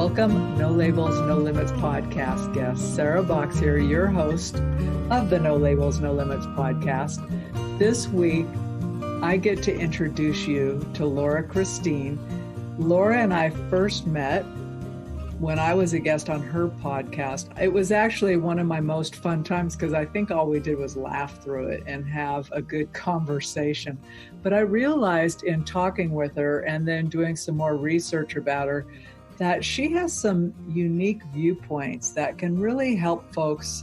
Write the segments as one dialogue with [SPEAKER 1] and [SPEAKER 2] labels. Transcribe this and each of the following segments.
[SPEAKER 1] Welcome, No Labels, No Limits podcast guest. Sarah Box here, your host of the No Labels, No Limits podcast. This week, I get to introduce you to Laura Christine. Laura and I first met when I was a guest on her podcast. It was actually one of my most fun times because I think all we did was laugh through it and have a good conversation. But I realized in talking with her and then doing some more research about her that she has some unique viewpoints that can really help folks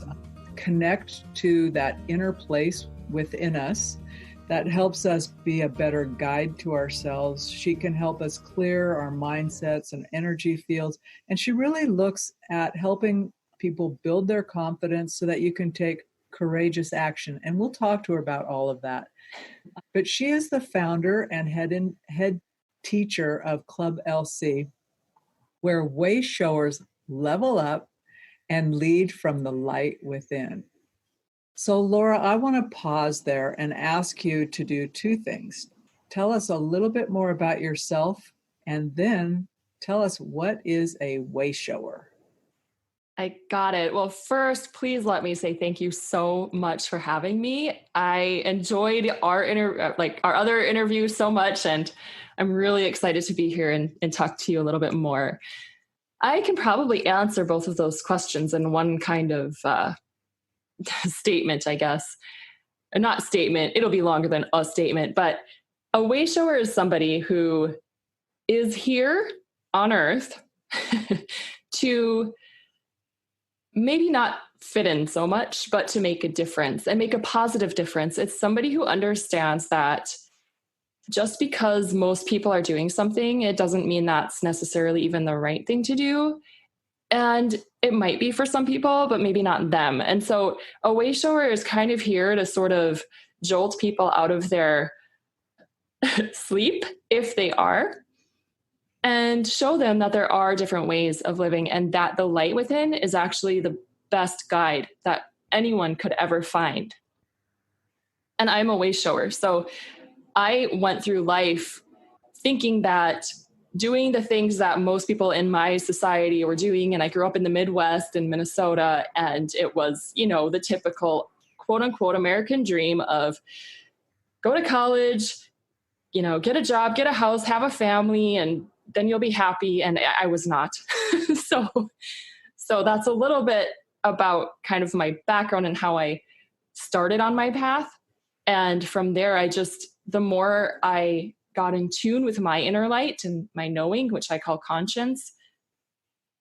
[SPEAKER 1] connect to that inner place within us that helps us be a better guide to ourselves. She can help us clear our mindsets and energy fields. And she really looks at helping people build their confidence so that you can take courageous action. And we'll talk to her about all of that. But she is the founder and head teacher of Club LC, where way showers level up and lead from the light within. So Laura, I want to pause there and ask you to do two things. Tell us a little bit more about yourself, and then tell us, what is a way shower?
[SPEAKER 2] I got it. Well, first, please let me say thank you so much for having me. I enjoyed our other interview so much, and I'm really excited to be here and talk to you a little bit more. I can probably answer both of those questions in one kind of statement, I guess. Not statement, it'll be longer than a statement, but a way shower is somebody who is here on Earth to maybe not fit in so much, but to make a difference and make a positive difference. It's somebody who understands that just because most people are doing something, it doesn't mean that's necessarily even the right thing to do. And it might be for some people, but maybe not them. And so a way shower is kind of here to sort of jolt people out of their sleep, if they are, and show them that there are different ways of living and that the light within is actually the best guide that anyone could ever find. And I'm a way shower. So I went through life thinking that doing the things that most people in my society were doing, and I grew up in the Midwest in Minnesota, and it was, the typical quote unquote American dream of go to college, get a job, get a house, have a family, and then you'll be happy. And I was not. So that's a little bit about kind of my background and how I started on my path. And from there, the more I got in tune with my inner light and my knowing, which I call conscience,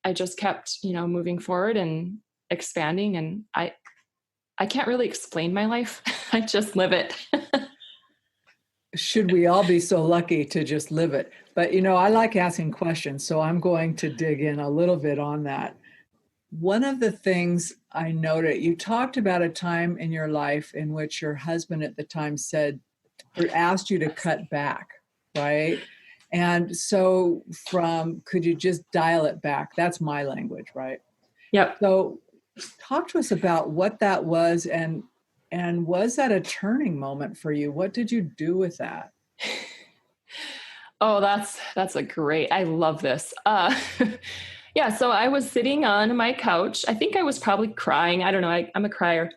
[SPEAKER 2] I just kept, moving forward and expanding. And I can't really explain my life. I just live it.
[SPEAKER 1] Should we all be so lucky to just live it? But, I like asking questions, so I'm going to dig in a little bit on that. One of the things I noted, you talked about a time in your life in which your husband at the time said, or asked you to cut back, right? And so could you just dial it back? That's my language, right?
[SPEAKER 2] Yep.
[SPEAKER 1] So talk to us about what that was, and was that a turning moment for you? What did you do with that?
[SPEAKER 2] Oh, that's I love this. Yeah. So I was sitting on my couch. I think I was probably crying. I don't know. I'm a crier,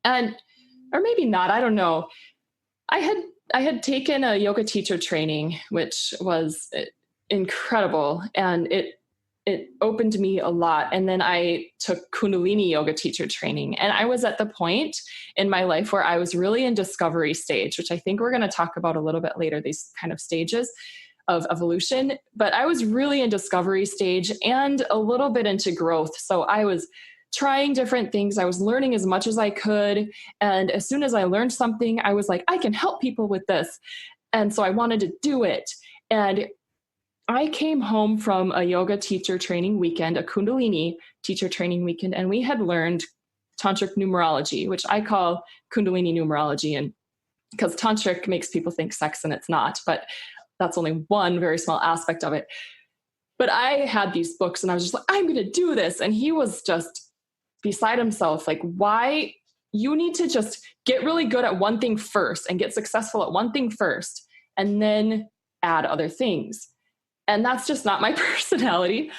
[SPEAKER 2] or maybe not. I don't know. I had taken a yoga teacher training, which was incredible, and it opened me a lot. And then I took Kundalini yoga teacher training, and I was at the point in my life where I was really in discovery stage, which I think we're going to talk about a little bit later, these kind of stages of evolution. But I was really in discovery stage and a little bit into growth. So I was trying different things. I was learning as much as I could. And as soon as I learned something, I was like, I can help people with this. And so I wanted to do it. And I came home from a yoga teacher training weekend, a Kundalini teacher training weekend, and we had learned tantric numerology, which I call Kundalini numerology. And because tantric makes people think sex, and it's not, but that's only one very small aspect of it. But I had these books and I was just like, I'm going to do this. And he was just beside himself. Like, why? You need to just get really good at one thing first and get successful at one thing first, and then add other things. And that's just not my personality.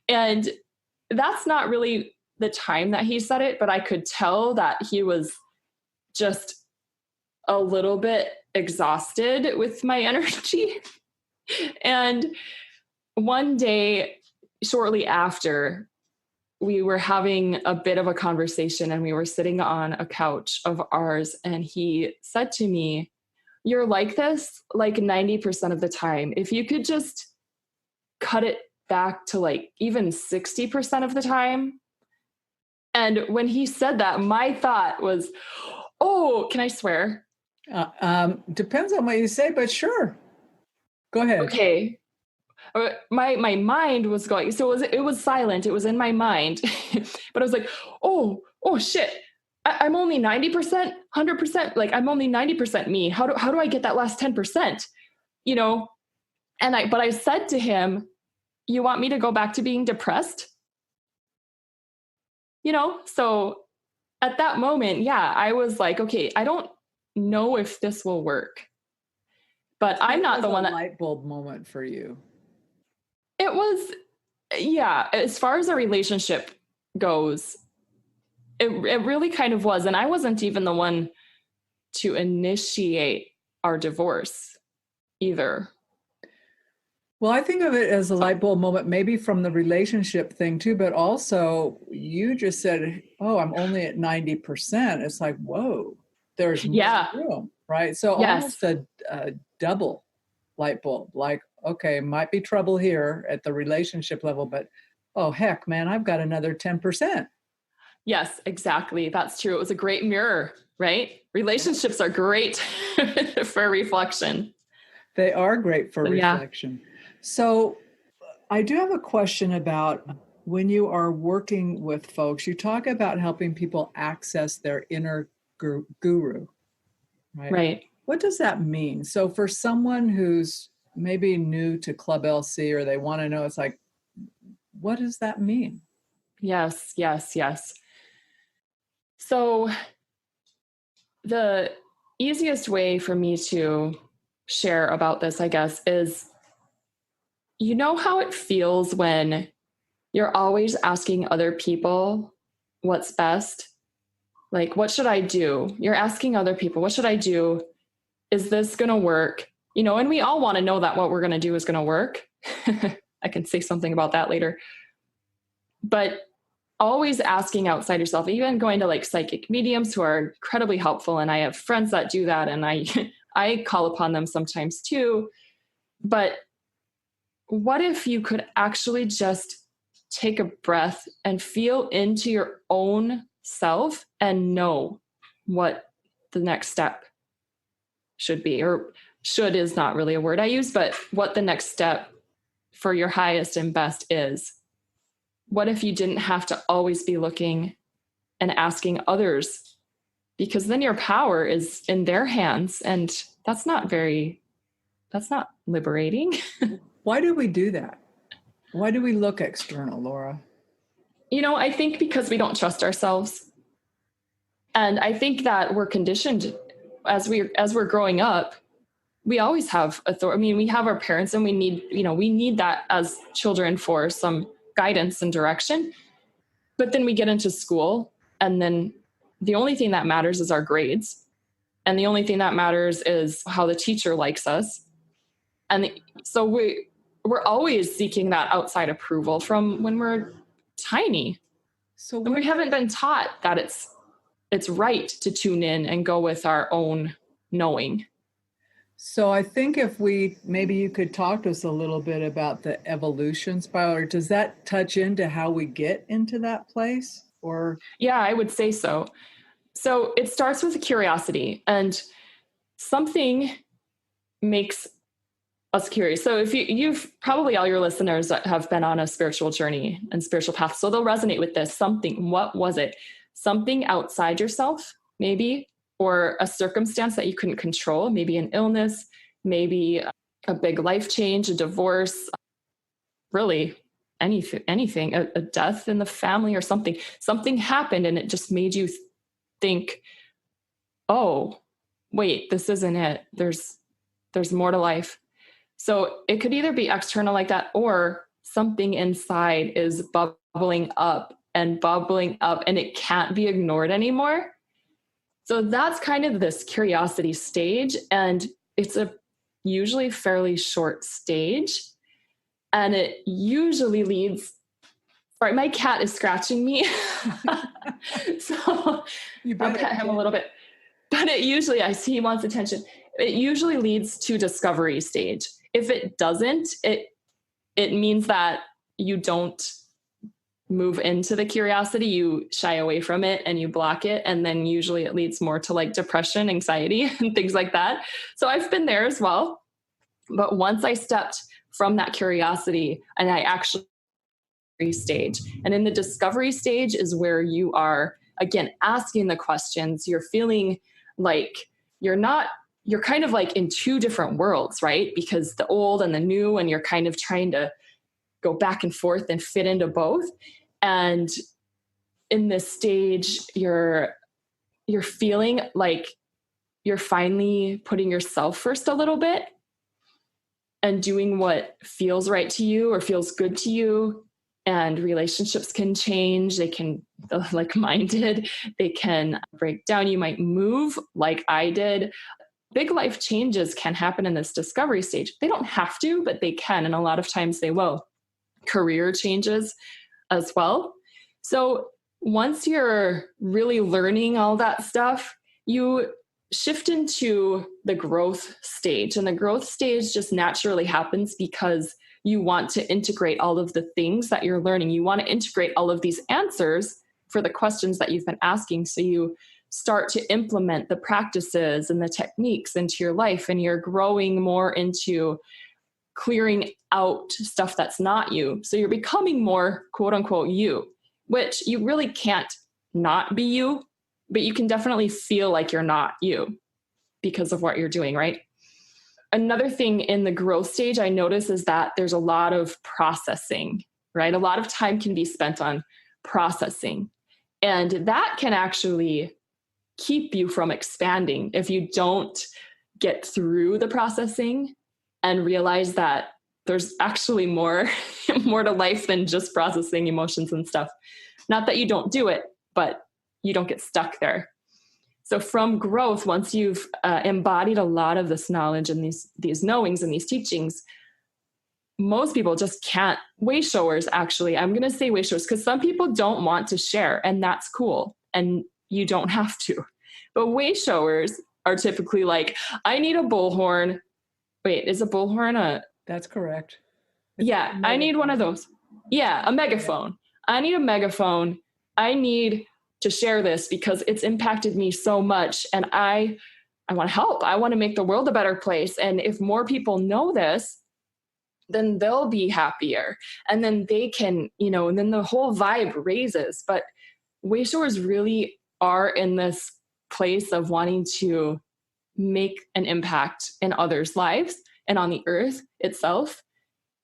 [SPEAKER 2] And that's not really the time that he said it, but I could tell that he was just a little bit exhausted with my energy. And one day, shortly after, we were having a bit of a conversation and we were sitting on a couch of ours. And he said to me, "You're like this like 90% of the time. If you could just cut it back to like even 60% of the time." And when he said that, my thought was, oh, can I swear?
[SPEAKER 1] Depends on what you say, but sure. Go ahead.
[SPEAKER 2] Okay. My mind was going, so it was silent. It was in my mind, but I was like, oh shit. I'm only 90%, 100%. Like I'm only 90% me. How do I get that last 10%? You know? But I said to him, "You want me to go back to being depressed?" You know? So at that moment, yeah, I was like, okay, I don't know if this will work, but I'm not the one that
[SPEAKER 1] light bulb moment for you.
[SPEAKER 2] It was, yeah, as far as a relationship goes, it really kind of was. And I wasn't even the one to initiate our divorce either.
[SPEAKER 1] Well, I think of it as a light bulb moment, maybe from the relationship thing too, but also you just said, "Oh, I'm only at 90%." It's like, whoa, there's more room, right? So almost a double light bulb, like, okay, might be trouble here at the relationship level, but oh, heck, man, I've got another 10%.
[SPEAKER 2] Yes, exactly. That's true. It was a great mirror, right? Relationships are great for reflection.
[SPEAKER 1] They are great for reflection. So I do have a question about when you are working with folks, you talk about helping people access their inner guru, right?
[SPEAKER 2] Right.
[SPEAKER 1] What does that mean? So for someone who's maybe new to Club LC or they want to know, it's like, what does that mean?
[SPEAKER 2] Yes. So the easiest way for me to share about this, I guess, is, you know how it feels when you're always asking other people what's best? Like, what should I do? You're asking other people, what should I do? Is this going to work? You know, and we all want to know that what we're going to do is going to work. I can say something about that later. But always asking outside yourself, even going to like psychic mediums who are incredibly helpful. And I have friends that do that. And I call upon them sometimes too. But what if you could actually just take a breath and feel into your own self and know what the next step should be? Or should is not really a word I use, but what the next step for your highest and best is. What if you didn't have to always be looking and asking others? Because then your power is in their hands, and that's not liberating.
[SPEAKER 1] Why do we do that? Why do we look external, Laura?
[SPEAKER 2] You know, I think because we don't trust ourselves. And I think that we're conditioned as we're growing up. We always have authority. I mean, we have our parents, and we need that as children for some guidance and direction. But then we get into school, and then the only thing that matters is our grades. And the only thing that matters is how the teacher likes us. And so we're always seeking that outside approval from when we're tiny. So we haven't been taught that it's right to tune in and go with our own knowing.
[SPEAKER 1] So I think maybe you could talk to us a little bit about the evolution spiral, or does that touch into how we get into that place? Or
[SPEAKER 2] yeah, I would say so. So it starts with curiosity, and something makes us curious. So if you've probably, all your listeners have been on a spiritual journey and spiritual path, so they'll resonate with this. What was it? Something outside yourself, maybe, or a circumstance that you couldn't control, maybe an illness, maybe a big life change, a divorce, really anything, a death in the family or something. Something happened and it just made you think, oh, wait, this isn't it. There's more to life. So it could either be external like that, or something inside is bubbling up and it can't be ignored anymore. So that's kind of this curiosity stage. And it's a usually fairly short stage. And it usually leads, sorry, my cat is scratching me. So I'll pet him a little bit. But it usually, I see he wants attention. It usually leads to discovery stage. If it doesn't, it means that you don't move into the curiosity, you shy away from it and you block it. And then usually it leads more to like depression, anxiety, and things like that. So I've been there as well. But once I stepped from that curiosity and I actually stage, and in the discovery stage is where you are, again, asking the questions, you're feeling like you're kind of like in two different worlds, right? Because the old and the new, and you're kind of trying to go back and forth and fit into both. And in this stage, you're feeling like you're finally putting yourself first a little bit and doing what feels right to you or feels good to you. And relationships can change. They can, like mine did, they can break down. You might move like I did. Big life changes can happen in this discovery stage. They don't have to, but they can. And a lot of times they will. Career changes as well. So once you're really learning all that stuff, you shift into the growth stage. And the growth stage just naturally happens because you want to integrate all of the things that you're learning. You want to integrate all of these answers for the questions that you've been asking. So you start to implement the practices and the techniques into your life, and you're growing more into clearing out stuff that's not you. So you're becoming more quote unquote you, which you really can't not be you, but you can definitely feel like you're not you because of what you're doing, right? Another thing in the growth stage I notice is that there's a lot of processing, right? A lot of time can be spent on processing. And that can actually keep you from expanding if you don't get through the processing and realize that there's actually more to life than just processing emotions and stuff. Not that you don't do it, but you don't get stuck there. So from growth, once you've embodied a lot of this knowledge and these knowings and these teachings, most people just can't. Way showers, actually, I'm going to say way showers because some people don't want to share, and that's cool. And you don't have to. But way showers are typically like, I need a bullhorn. Wait, is a bullhorn a...
[SPEAKER 1] That's correct.
[SPEAKER 2] Yeah, I need one of those. Yeah, a megaphone. I need a megaphone. I need to share this because it's impacted me so much, and I want to help. I want to make the world a better place. And if more people know this, then they'll be happier. And then they can, and then the whole vibe raises. But way showers really are in this place of wanting to make an impact in others' lives and on the earth itself.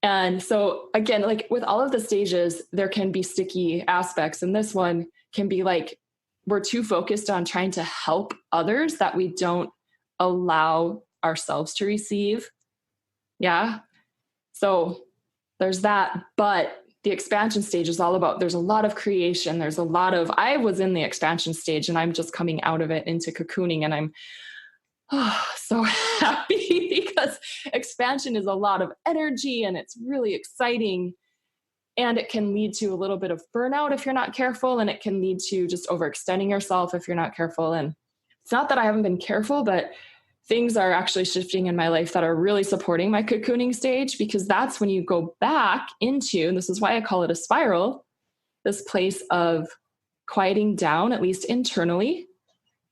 [SPEAKER 2] And so again, like with all of the stages, there can be sticky aspects. And this one can be like, we're too focused on trying to help others that we don't allow ourselves to receive. Yeah. So there's that. But the expansion stage is all about, there's a lot of creation. I was in the expansion stage and I'm just coming out of it into cocooning, and I'm so happy because expansion is a lot of energy and it's really exciting, and it can lead to a little bit of burnout if you're not careful, and it can lead to just overextending yourself if you're not careful. And it's not that I haven't been careful, but things are actually shifting in my life that are really supporting my cocooning stage, because that's when you go back into, and this is why I call it a spiral, this place of quieting down, at least internally,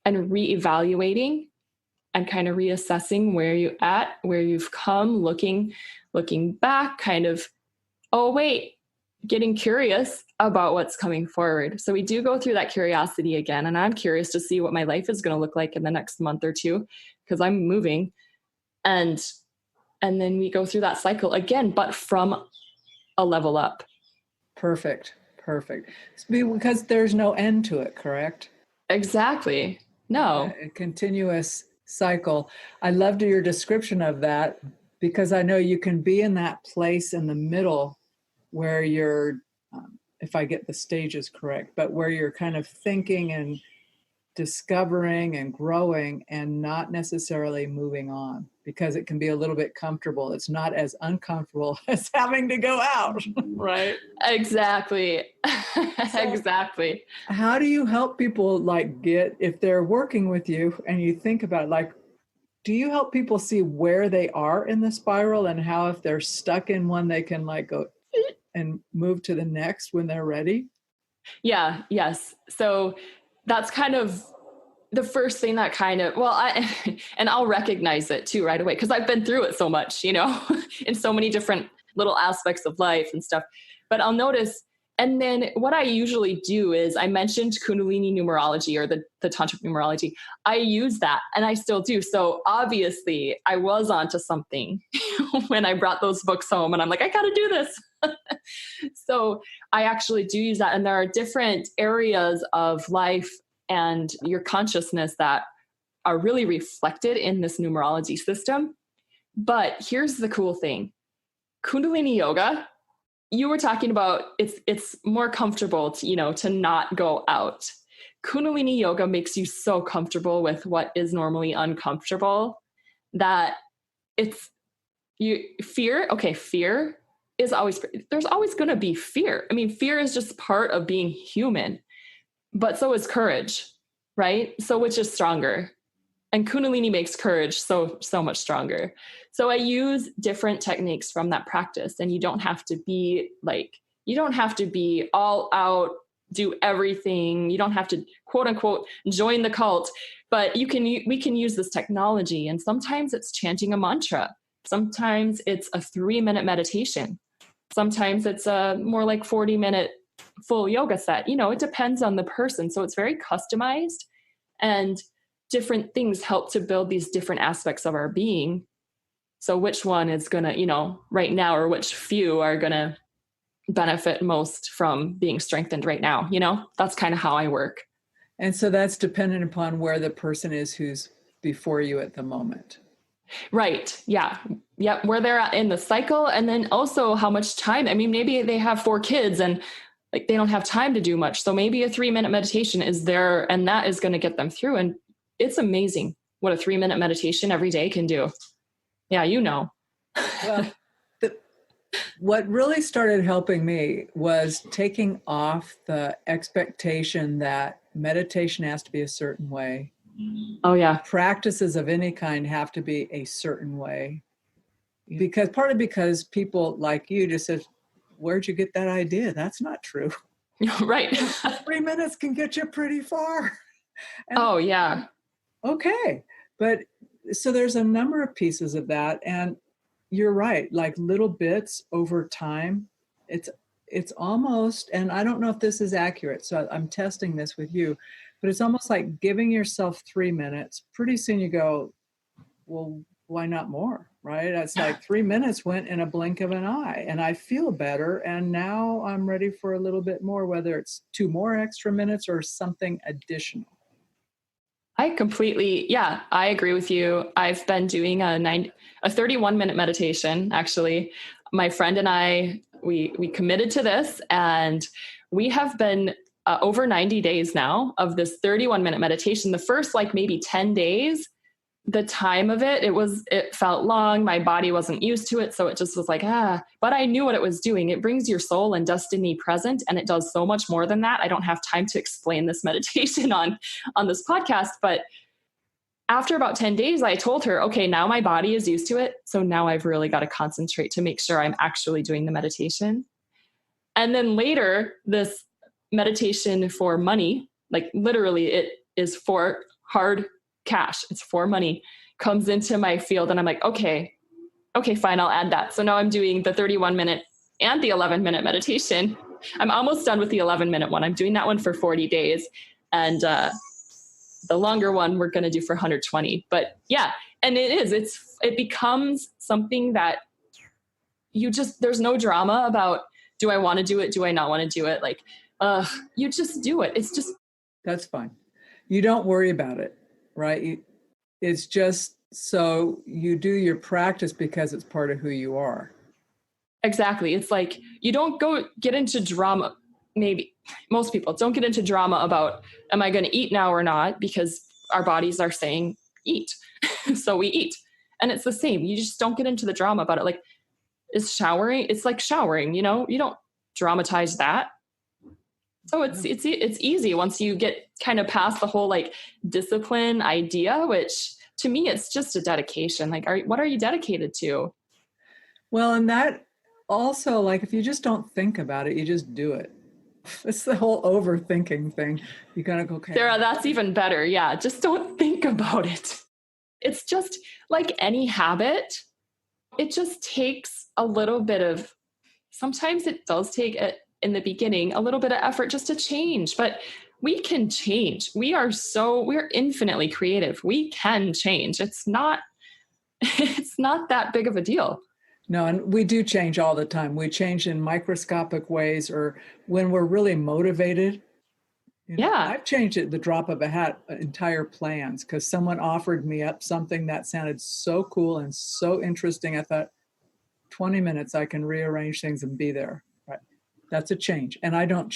[SPEAKER 2] and reevaluating and kind of reassessing where you've come, looking back, kind of, oh, wait, getting curious about what's coming forward. So we do go through that curiosity again. And I'm curious to see what my life is going to look like in the next month or two, because I'm moving. And then we go through that cycle again, but from a level up.
[SPEAKER 1] Perfect. Because there's no end to it, correct?
[SPEAKER 2] Exactly. No.
[SPEAKER 1] A continuous cycle. I loved your description of that, because I know you can be in that place in the middle where you're, if I get the stages correct, but where you're kind of thinking and discovering and growing and not necessarily moving on, because it can be a little bit comfortable. It's not as uncomfortable as having to go out, right?
[SPEAKER 2] Exactly. Exactly.
[SPEAKER 1] How do you help people like get, if they're working with you and you think about like, do you help people see where they are in the spiral and how if they're stuck in one, they can like go and move to the next when they're ready?
[SPEAKER 2] Yeah. Yes. So that's kind of the first thing that kind of, and I'll recognize it too right away, because I've been through it so much, in so many different little aspects of life and stuff. But I'll notice, and then what I usually do is, I mentioned Kundalini numerology, or the tantric numerology. I use that, and I still do. So obviously I was onto something when I brought those books home, and I'm like, I got to do this. So I actually do use that. And there are different areas of life and your consciousness that are really reflected in this numerology system. But here's the cool thing. Kundalini yoga, you were talking about it's more comfortable to not go out. Kundalini yoga makes you so comfortable with what is normally uncomfortable that fear is there's always going to be fear. I mean, fear is just part of being human. But so is courage, right? So which is stronger? And Kundalini makes courage so much stronger. So I use different techniques from that practice. And you don't have to be all out, do everything. You don't have to, quote unquote, join the cult. But we can use this technology. And sometimes it's chanting a mantra. Sometimes it's a 3-minute meditation. Sometimes it's a more like 40-minute full yoga set. It depends on the person. So it's very customized, and different things help to build these different aspects of our being. So which one is going to, right now, or which few are going to benefit most from being strengthened right now? That's kind of how I work.
[SPEAKER 1] And so that's dependent upon where the person is who's before you at the moment.
[SPEAKER 2] Right. Yeah. Yep. Where they're at in the cycle. And then also how much time. I mean, maybe they have 4 kids and like they don't have time to do much. So maybe a 3-minute meditation is there, and that is going to get them through. And it's amazing what a 3-minute meditation every day can do. Yeah.
[SPEAKER 1] Well, what really started helping me was taking off the expectation that meditation has to be a certain way.
[SPEAKER 2] Oh yeah.
[SPEAKER 1] Practices of any kind have to be a certain way. Partly because people like you just said, where'd you get that idea? That's not true.
[SPEAKER 2] Right.
[SPEAKER 1] 3 minutes can get you pretty far.
[SPEAKER 2] Oh yeah.
[SPEAKER 1] Okay. But so there's a number of pieces of that. And you're right, like little bits over time. It's almost, and I don't know if this is accurate, so I'm testing this with you, but it's almost like giving yourself 3 minutes. Pretty soon you go, well, why not more, right? It's like 3 minutes went in a blink of an eye, and I feel better. And now I'm ready for a little bit more, whether it's 2 more extra minutes or something additional.
[SPEAKER 2] I agree with you. I've been doing a 31-minute meditation. Actually, my friend and I, we committed to this, and we have been over 90 days now of this 31-minute meditation. The first maybe 10 days, the time of it felt long. My body wasn't used to it. So it just was but I knew what it was doing. It brings your soul and destiny present. And it does so much more than that. I don't have time to explain this meditation on this podcast, but after about 10 days, I told her, okay, now my body is used to it. So now I've really got to concentrate to make sure I'm actually doing the meditation. And then later, this meditation for money, literally it is for hard cash. It's for money, comes into my field. And I'm like, okay, fine. I'll add that. So now I'm doing the 31-minute and the 11-minute meditation. I'm almost done with the 11-minute one. I'm doing that one for 40 days. And the longer one we're going to do for 120. But yeah, and it becomes something that there's no drama about, do I want to do it? Do I not want to do it? You just do it. It's just.
[SPEAKER 1] That's fine. You don't worry about it. Right? It's just so you do your practice because it's part of who you are.
[SPEAKER 2] Exactly. It's like, you don't go get into drama. Maybe most people don't get into drama about, am I going to eat now or not? Because our bodies are saying eat. So we eat. And it's the same. You just don't get into the drama about it. Like, it's like showering, you don't dramatize that. So it's easy once you get kind of past the whole like discipline idea, which to me, it's just a dedication. Like, what are you dedicated to?
[SPEAKER 1] Well, and that also, like, if you just don't think about it, you just do it. It's the whole overthinking thing. You gotta go. Okay.
[SPEAKER 2] Sarah, that's even better. Yeah, just don't think about it. It's just like any habit. It just takes a little bit of, sometimes it does take in the beginning, a little bit of effort just to change, but we can change. We're infinitely creative. We can change. It's not that big of a deal.
[SPEAKER 1] No, and we do change all the time. We change in microscopic ways, or when we're really motivated.
[SPEAKER 2] Yeah.
[SPEAKER 1] I've changed it the drop of a hat, entire plans, because someone offered me up something that sounded so cool and so interesting. I thought, 20 minutes, I can rearrange things and be there. Right. That's a change. And I don't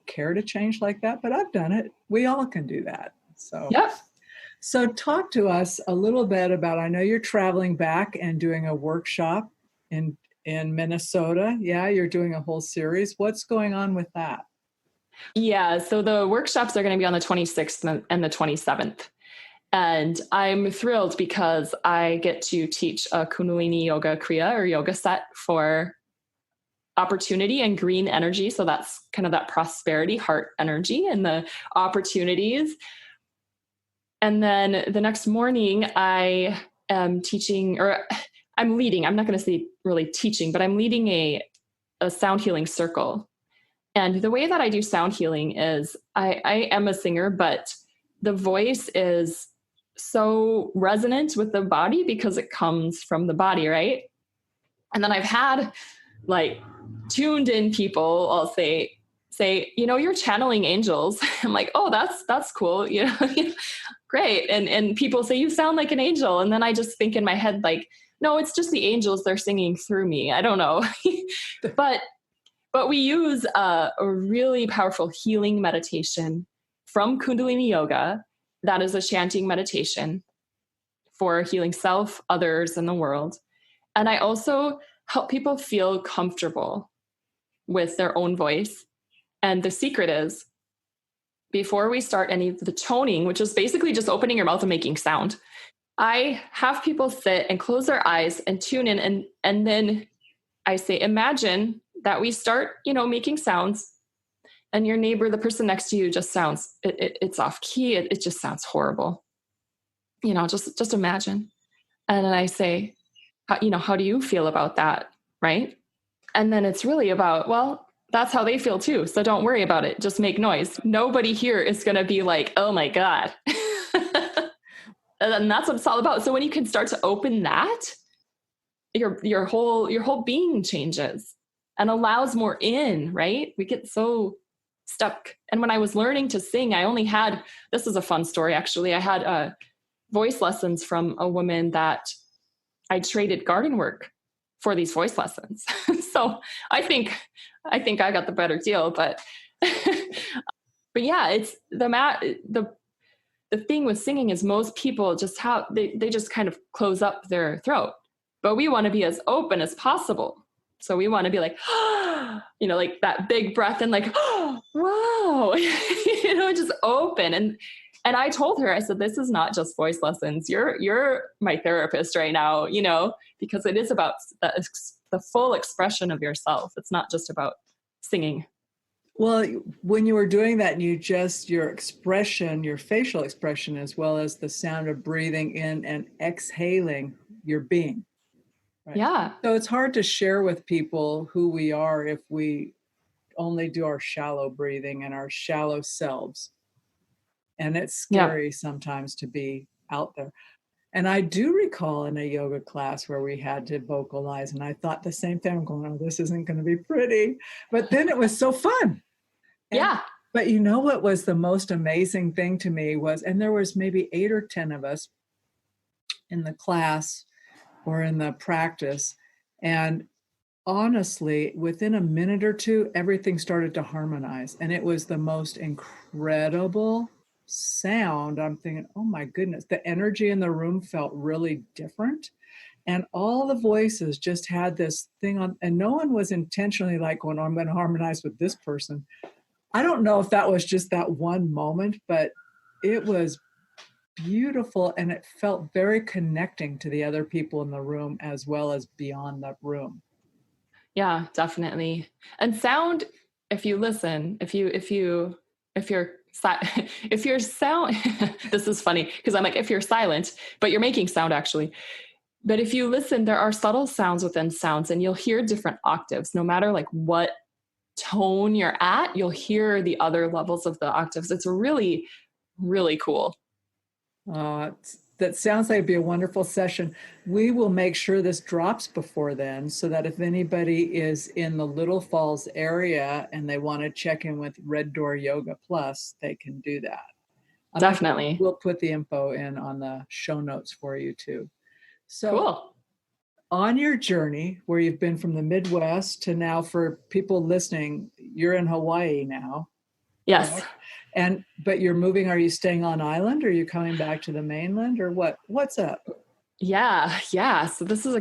[SPEAKER 1] care to change like that, but I've done it. We all can do that. So,
[SPEAKER 2] yep.
[SPEAKER 1] So talk to us a little bit about, I know you're traveling back and doing a workshop in Minnesota. Yeah, you're doing a whole series. What's going on with that?
[SPEAKER 2] Yeah, so the workshops are going to be on the 26th and the 27th. And I'm thrilled because I get to teach a Kundalini yoga kriya or yoga set for opportunity and green energy. So that's kind of that prosperity, heart energy and the opportunities. And then the next morning I am teaching, or I'm leading, I'm not going to say really teaching, but I'm leading a sound healing circle. And the way that I do sound healing is I am a singer, but the voice is so resonant with the body because it comes from the body, right? And then I've had like tuned in people, I'll say, you're channeling angels. I'm like, oh, that's cool. Great. And people say, you sound like an angel. And then I just think in my head, like, no, it's just the angels. They're singing through me. I don't know. But we use a really powerful healing meditation from Kundalini yoga. That is a chanting meditation for healing self, others, and the world. And I also help people feel comfortable with their own voice. And the secret is, before we start any of the toning, which is basically just opening your mouth and making sound, I have people sit and close their eyes and tune in. And then I say, imagine that we start, making sounds, and your neighbor, the person next to you, just sounds, it's off key. It just sounds horrible. Just imagine. And then I say, how do you feel about that? Right. And then it's really about, well, that's how they feel too. So don't worry about it. Just make noise. Nobody here is going to be like, oh my God. And that's what it's all about. So when you can start to open that, your whole being changes and allows more in, right? We get so stuck. And when I was learning to sing, this is a fun story, actually. I had voice lessons from a woman that I traded garden work for these voice lessons. So I think I got the better deal, but yeah, it's the thing with singing is most people just they just kind of close up their throat, but we want to be as open as possible. So we want to be like, like that big breath and like, oh, wow, just open. And I told her, I said, this is not just voice lessons. You're my therapist right now, because it is about the full expression of yourself. It's not just about singing.
[SPEAKER 1] Well, when you were doing that, your expression, your facial expression, as well as the sound of breathing in and exhaling your being. Right?
[SPEAKER 2] Yeah.
[SPEAKER 1] So it's hard to share with people who we are if we only do our shallow breathing and our shallow selves. And it's scary sometimes to be out there. And I do recall in a yoga class where we had to vocalize, and I thought the same thing. I'm going, oh, this isn't going to be pretty. But then it was so fun. But what was the most amazing thing to me was, and there was maybe 8 or 10 of us in the class or in the practice, and honestly, within a minute or two, everything started to harmonize. And it was the most incredible sound. I'm thinking, oh my goodness, the energy in the room felt really different. And all the voices just had this thing on, and no one was intentionally like going, oh, I'm going to harmonize with this person. I don't know if that was just that one moment, but it was beautiful, and it felt very connecting to the other people in the room as well as beyond the room.
[SPEAKER 2] Yeah, definitely. And sound, if you listen, if you're if you're sound, this is funny because I'm like, if you're silent, but you're making sound actually. But if you listen, there are subtle sounds within sounds, and you'll hear different octaves. No matter like what tone you're at, you'll hear the other levels of the octaves. It's really, really cool.
[SPEAKER 1] That sounds like it'd be a wonderful session. We will make sure this drops before then, so that if anybody is in the Little Falls area and they want to check in with Red Door Yoga Plus, they can do that.
[SPEAKER 2] Definitely.
[SPEAKER 1] We'll put the info in on the show notes for you too. So
[SPEAKER 2] cool.
[SPEAKER 1] On your journey, where you've been from the Midwest to now, for people listening, you're in Hawaii now.
[SPEAKER 2] Yes.
[SPEAKER 1] But you're moving, are you staying on island, or are you coming back to the mainland, or what's up?
[SPEAKER 2] Yeah. So this is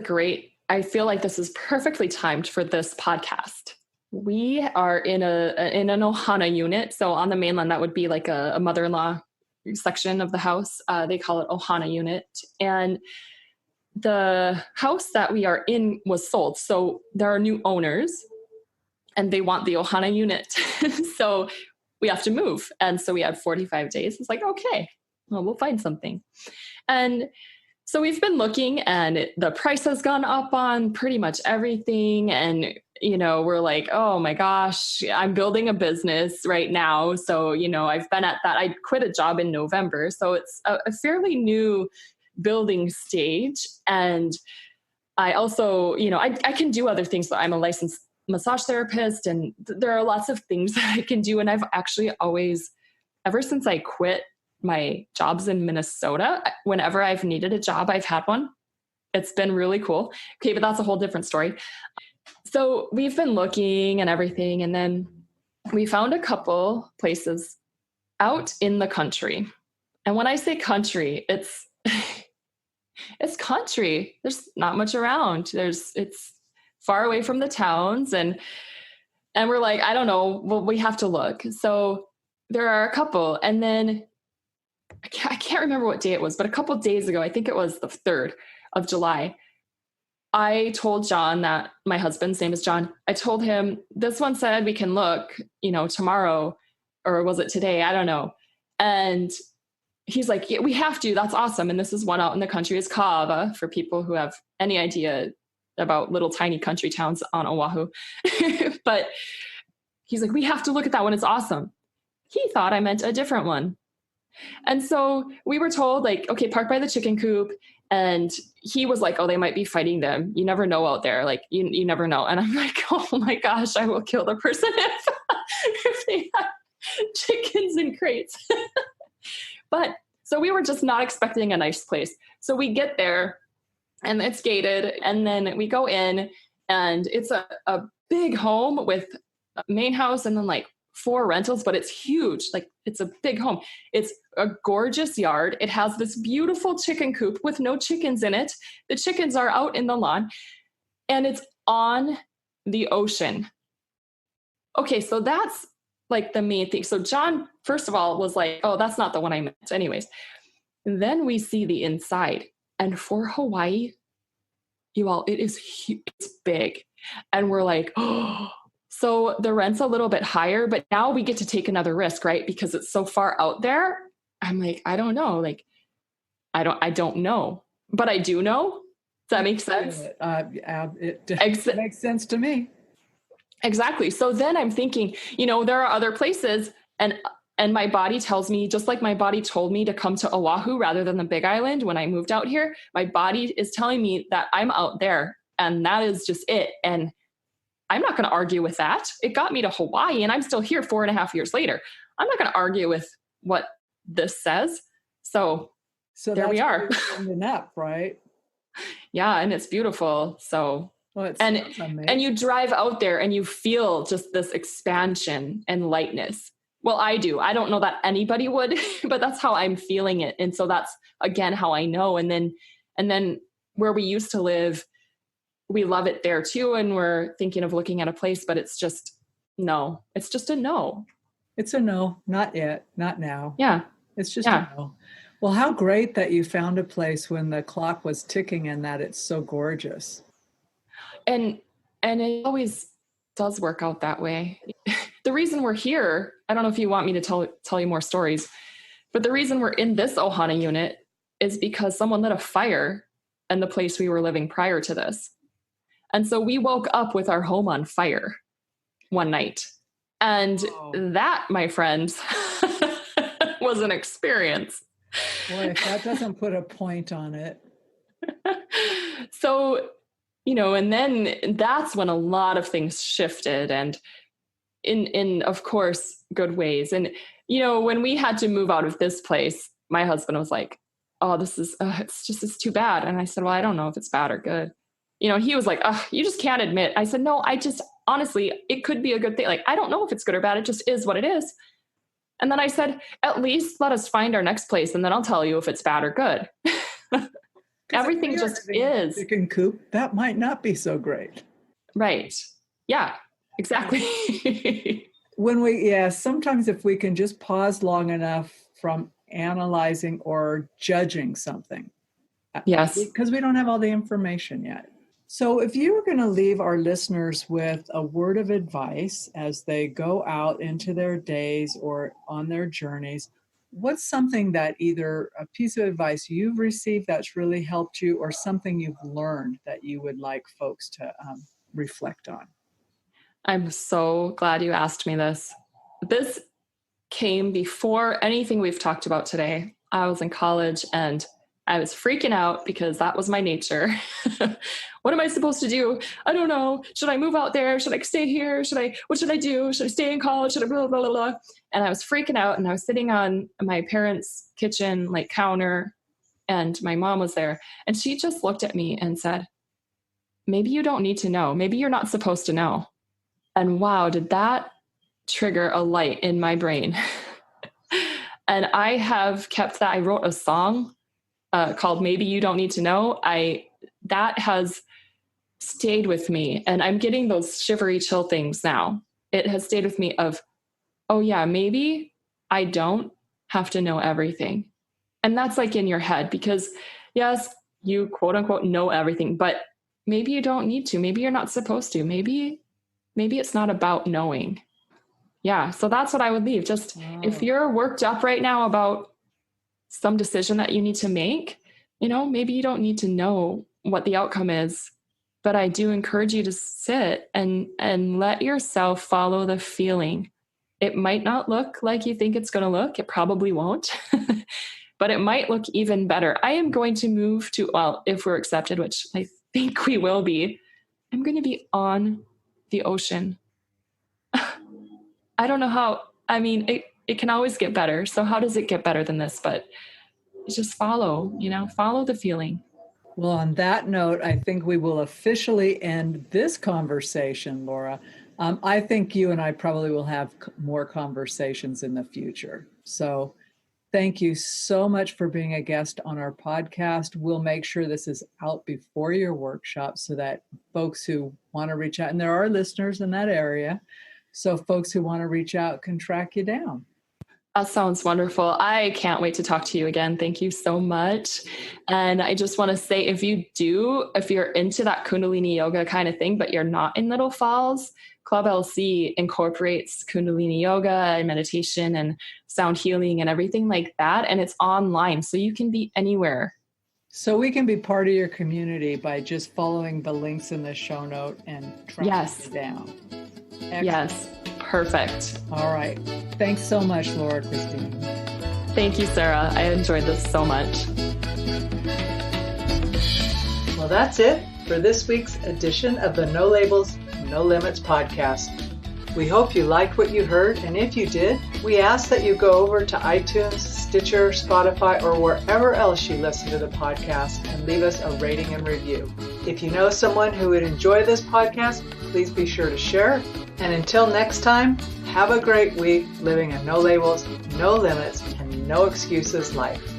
[SPEAKER 2] I feel like this is perfectly timed for this podcast. We are in an Ohana unit. So on the mainland, that would be like a mother-in-law section of the house. They call it Ohana Unit. And the house that we are in was sold. So there are new owners and they want the Ohana Unit. So we have to move. And so we had 45 days. It's like, okay, well, we'll find something. And so we've been looking, and the price has gone up on pretty much everything. And, we're like, oh my gosh, I'm building a business right now. So, I've been at that. I quit a job in November. So it's a fairly new building stage. And I also, I can do other things, but I'm a licensed massage therapist, and there are lots of things that I can do. And I've actually always, ever since I quit my jobs in Minnesota, whenever I've needed a job, I've had one. It's been really cool. Okay, but that's a whole different story. So we've been looking and everything, and then we found a couple places out in the country. And when I say country, it's country. There's not much around. It's far away from the towns, and we're like, I don't know, well, we have to look. So there are a couple, and then I can't remember what day it was, but a couple of days ago, I think it was the 3rd of July, I told John, that my husband's name is John, I told him, this one said we can look, tomorrow, or was it today? I don't know. And he's like, yeah, we have to. That's awesome. And this is one out in the country. It's Kaava, for people who have any idea about little tiny country towns on Oahu. But he's like, we have to look at that one. It's awesome. He thought I meant a different one. And so we were told, like, okay, park by the chicken coop. And he was like, oh, they might be fighting them. You never know out there. Like, you never know. And I'm like, oh my gosh, I will kill the person if they have chickens in crates. But so we were just not expecting a nice place. So we get there and it's gated. And then we go in, and it's a big home with a main house and then like 4 rentals, but it's huge. Like, it's a big home. It's a gorgeous yard. It has this beautiful chicken coop with no chickens in it. The chickens are out in the lawn, and it's on the ocean. Okay, so that's like the main thing. So John, first of all, was like, oh, that's not the one I meant. Anyways, then we see the inside. And for Hawaii, you all, it is huge. It's big. And we're like, oh, so the rent's a little bit higher, but now we get to take another risk, right? Because it's so far out there. I'm like, I don't know. Like, I don't know, but I do know. Does that make sense?
[SPEAKER 1] It makes sense to me.
[SPEAKER 2] Exactly. So then I'm thinking, there are other places, and my body tells me, just like my body told me to come to Oahu rather than the Big Island when I moved out here, my body is telling me that I'm out there, and that is just it. And I'm not going to argue with that. It got me to Hawaii, and I'm still here 4.5 years later. I'm not going to argue with what this says. So there we are.
[SPEAKER 1] Ending up, right?
[SPEAKER 2] Yeah. And it's beautiful. So
[SPEAKER 1] Well, it
[SPEAKER 2] and
[SPEAKER 1] sounds amazing.
[SPEAKER 2] and you drive out there and you feel just this expansion and lightness. Well, I do. I don't know that anybody would, but that's how I'm feeling it. And so that's again how I know. And then where we used to live, we love it there too, and we're thinking of looking at a place, but it's just no. It's just a no.
[SPEAKER 1] It's a no, not yet, not now.
[SPEAKER 2] Yeah.
[SPEAKER 1] It's just a no. Well, how great that you found a place when the clock was ticking and that it's so gorgeous.
[SPEAKER 2] And it always does work out that way. The reason we're here, I don't know if you want me to tell you more stories, but the reason we're in this Ohana unit is because someone lit a fire in the place we were living prior to this. And so we woke up with our home on fire one night. And that, my friends, was an experience.
[SPEAKER 1] Boy, if that doesn't put a point on it.
[SPEAKER 2] So, and then that's when a lot of things shifted, and in of course, good ways. And, when we had to move out of this place, my husband was like, oh, this is, it's too bad. And I said, well, I don't know if it's bad or good. He was like, you just can't admit. I said, no, honestly, it could be a good thing. Like, I don't know if it's good or bad. It just is what it is. And then I said, at least let us find our next place, and then I'll tell you if it's bad or good. Everything just is.
[SPEAKER 1] Chicken coop, that might not be so great.
[SPEAKER 2] Right. Yeah, exactly.
[SPEAKER 1] Sometimes if we can just pause long enough from analyzing or judging something.
[SPEAKER 2] Yes.
[SPEAKER 1] Because we don't have all the information yet. So if you were going to leave our listeners with a word of advice as they go out into their days or on their journeys, what's something that either a piece of advice you've received that's really helped you, or something you've learned that you would like folks to reflect on?
[SPEAKER 2] I'm so glad you asked me this. This came before anything we've talked about today. I was in college and I was freaking out because that was my nature. What am I supposed to do? I don't know. Should I move out there? Should I stay here? What should I do? Should I stay in college? Should I blah, blah, blah, blah. And I was freaking out, and I was sitting on my parents' kitchen counter, and my mom was there, and she just looked at me and said, maybe you don't need to know. Maybe you're not supposed to know. And wow, did that trigger a light in my brain. And I have kept that. I wrote a song called Maybe You Don't Need to Know. That has stayed with me, and I'm getting those shivery chill things now. It has stayed with me of, oh yeah, maybe I don't have to know everything. And that's in your head, because yes, you quote unquote know everything, but maybe you don't need to. Maybe you're not supposed to. Maybe it's not about knowing. Yeah. So that's what I would leave. Just if you're worked up right now about some decision that you need to make, maybe you don't need to know what the outcome is, but I do encourage you to sit and let yourself follow the feeling. It might not look like you think it's going to look. It probably won't, but it might look even better. I am going to move to, if we're accepted, which I think we will be, I'm going to be on the ocean. I don't know how, it can always get better. So how does it get better than this? But just follow the feeling.
[SPEAKER 1] Well, on that note, I think we will officially end this conversation, Laura. I think you and I probably will have more conversations in the future. So thank you so much for being a guest on our podcast. We'll make sure this is out before your workshop so that folks who want to reach out, and there are listeners in that area, so folks who want to reach out can track you down.
[SPEAKER 2] That sounds wonderful. I can't wait to talk to you again. Thank you so much. And I just want to say, if you're into that Kundalini yoga kind of thing, but you're not in Little Falls, Club LC incorporates Kundalini yoga and meditation and sound healing and everything like that. And it's online, so you can be anywhere.
[SPEAKER 1] So we can be part of your community by just following the links in the show note and tracking you down. Excellent.
[SPEAKER 2] Yes. Perfect.
[SPEAKER 1] All right. Thanks so much, Laura Christine.
[SPEAKER 2] Thank you, Sarah. I enjoyed this so much.
[SPEAKER 1] Well, that's it for this week's edition of the No Labels, No Limits podcast. We hope you liked what you heard, and if you did, we ask that you go over to iTunes, Stitcher, Spotify, or wherever else you listen to the podcast and leave us a rating and review. If you know someone who would enjoy this podcast, please be sure to share. And until next time, have a great week living a no labels, no limits, and no excuses life.